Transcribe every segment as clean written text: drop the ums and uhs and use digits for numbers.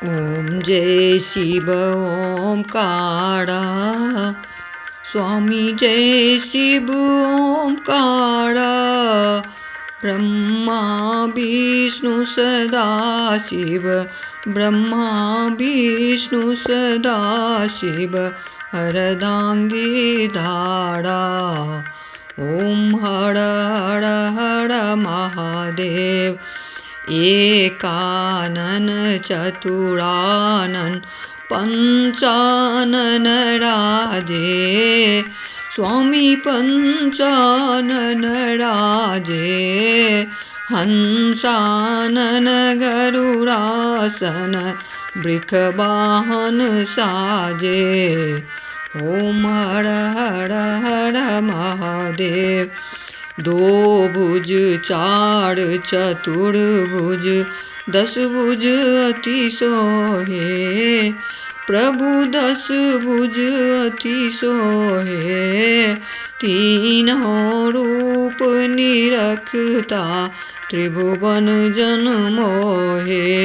ओम जय शिव ओंकारा स्वामी जय शिव ओंकारा ब्रह्मा विष्णु सदा शिव ब्रह्मा विष्णु सदा शिव हरदांगी धारा। ओम हर हर हर महादेव एकानन चतुरानन पंचानन राजे स्वामी पंचानन राजे हंसानन गरुरासन वृषवाहन साजे। ओम हर हर हर महादेव दो भुज चार चतुर्भुज दस भुज अति सोहे प्रभु दस भुज अति सोहे तीनों रूप निरखता त्रिभुवन जन मोहे।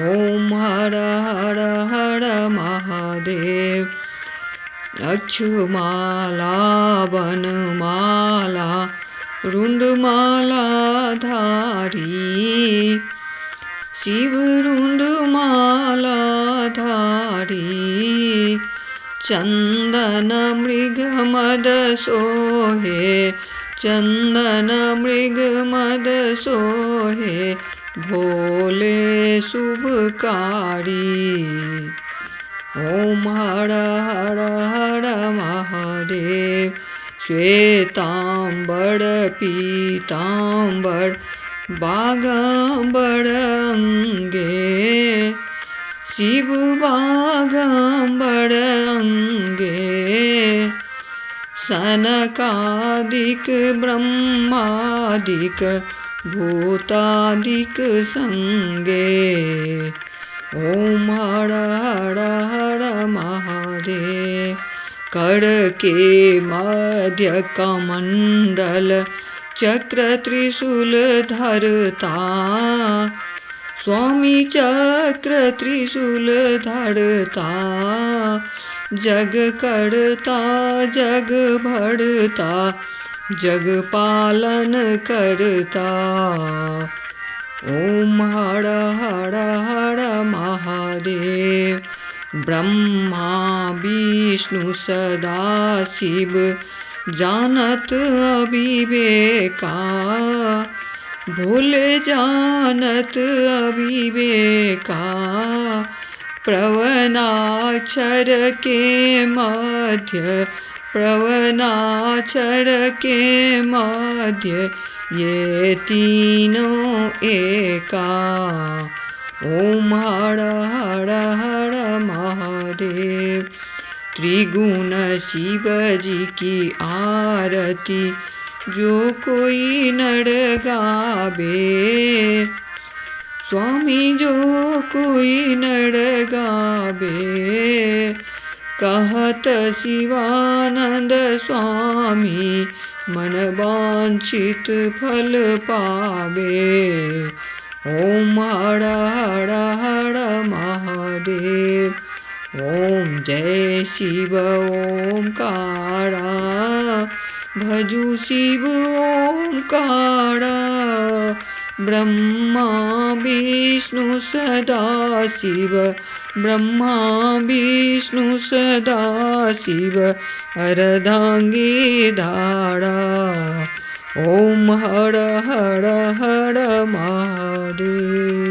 ओम हर हर हर महादेव अक्षमाला वनमाला रुंडमाला धारी शिव रुंडमाला धारी चंदन मृग मद सोहे चंदन मृग मद सोहे भोले शुभकारी। ओम हर हर हर महादेव श्वेतांबर पीतांबर बागांबर अंगे शिव बागांबर अंगे सनकादिक ब्रह्मादिक भूतादिक संगे। ओम हर हर हर महादेव कर के मध्य कमंडल चक्र त्रिशूल धरता स्वामी चक्र त्रिशूल धरता जग करता जग भरता जग पालन करता। ओम हर हर हर महादेव ब्रह्मा विष्णु सदा शिव जानत अविवेका भूले जानत अविवेका प्रवनाक्षर के मध्य प्रवनाक्षर के मध्य ये तीनों एका। ओम हर हर हर महादेव त्रिगुण शिव जी की आरती जो कोई नर गावे स्वामी जो कोई नर गावे कहत शिवानंद स्वामी मन वांछित फल पावे। ओम हर हर हर महादेव ओम जय शिव ओंकारा भजु शिव ओंकारा ब्रह्मा विष्णु सदा शिव ब्रह्मा विष्णु सदा शिव अर्धांगी धारा। ओम हर हर हर महादेव।